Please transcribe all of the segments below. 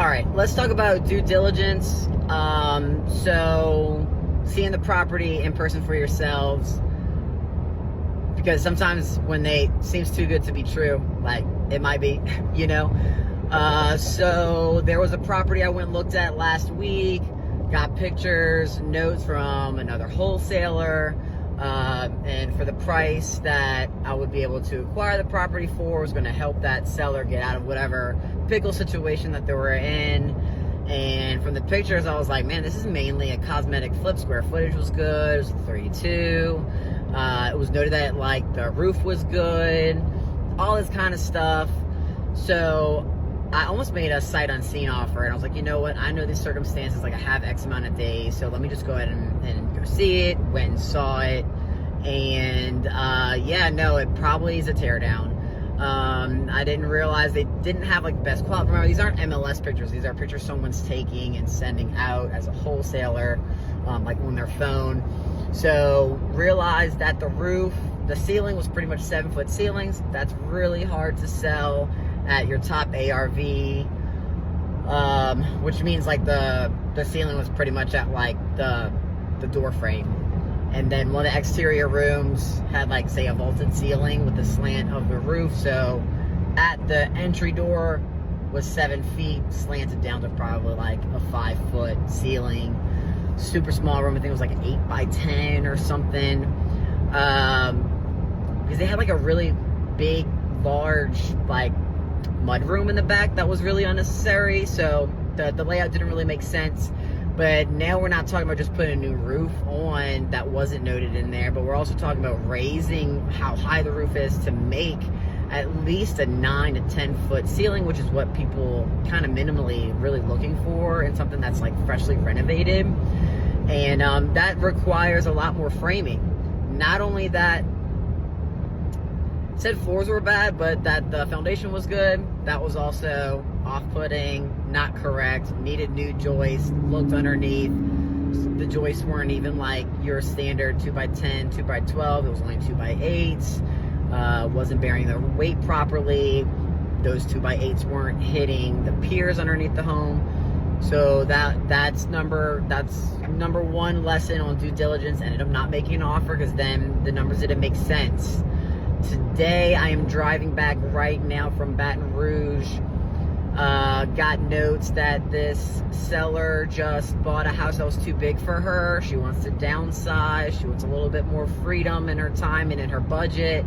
All right, let's talk about due diligence. So seeing the property in person for yourselves, because sometimes when they seems too good to be true, like it might be, you know. So there was a property I went and looked at last week, got pictures, notes from another wholesaler, and for the price that I would be able to acquire the property for was going to help that seller get out of whatever pickle situation that they were in. And from the pictures, I was like, man, this is mainly a cosmetic flip. Square footage was good. It was 32. It was noted that like the roof was good, all this kind of stuff. So I almost made a sight unseen offer, and I was like, you know what? I know these circumstances, like I have X amount of days, so let me just go ahead and go see it. Went and saw it, and yeah, no, it probably is a teardown. I didn't realize they didn't have like the best quality. Remember, these aren't MLS pictures. These are pictures someone's taking and sending out as a wholesaler, like on their phone. So realized that the ceiling was pretty much 7-foot ceilings. That's really hard to sell at your top ARV, which means like the ceiling was pretty much at like the door frame. And then one of the exterior rooms had like, say, a vaulted ceiling with the slant of the roof. So at the entry door was 7 feet, slanted down to probably like a 5-foot ceiling. Super small room. I think it was like an 8 by 10 or something. Because they had like a really big, large, like mud room in the back that was really unnecessary. So the layout didn't really make sense. But now we're not talking about just putting a new roof on that wasn't noted in there, but we're also talking about raising how high the roof is to make at least a 9 to 10 foot ceiling, which is what people kind of minimally really looking for in something that's like freshly renovated. And that requires a lot more framing. Not only that, said floors were bad, but that the foundation was good. That was also off-putting, not correct, needed new joists, looked underneath. The joists weren't even like your standard 2x10, 2x12. It was only 2x8s. Wasn't bearing their weight properly. Those 2x8s weren't hitting the piers underneath the home. So that's number one lesson on due diligence. Ended up not making an offer because then the numbers didn't make sense. Today I am driving back right now from Baton Rouge. Got notes that this seller just bought a house that was too big for her. She wants to downsize. She wants a little bit more freedom in her time and in her budget.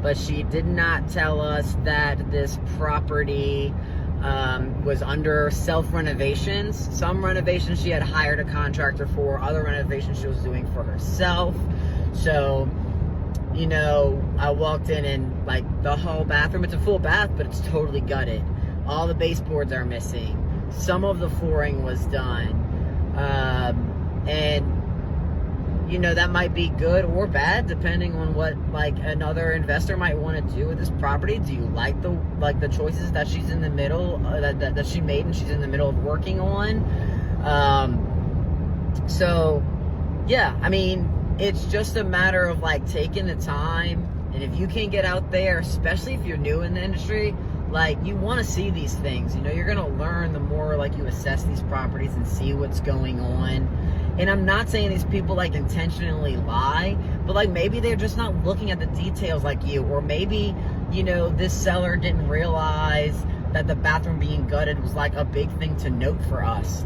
But she did not tell us that this property was under self-renovations. Some renovations she had hired a contractor for. Other renovations she was doing for herself. So, you know, I walked in and like the whole bathroom, it's a full bath, but it's totally gutted. All the baseboards are missing. Some of the flooring was done. And, you know, that might be good or bad depending on what like another investor might want to do with this property. Do you like the choices that she's in the middle, that she made and she's in the middle of working on? So, yeah, I mean, it's just a matter of like taking the time. And if you can get out there, especially if you're new in the industry, like you want to see these things. You know, you're going to learn the more like you assess these properties and see what's going on. And I'm not saying these people like intentionally lie, but like maybe they're just not looking at the details like you. Or maybe, you know, this seller didn't realize that the bathroom being gutted was like a big thing to note for us.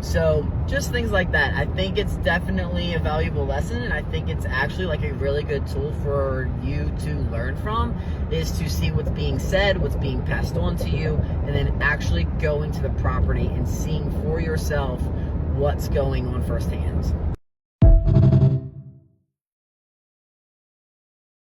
So just things like that. I think it's definitely a valuable lesson, and I think it's actually like a really good tool for you to learn from, is to see what's being said, what's being passed on to you, and then actually going to the property and seeing for yourself what's going on firsthand.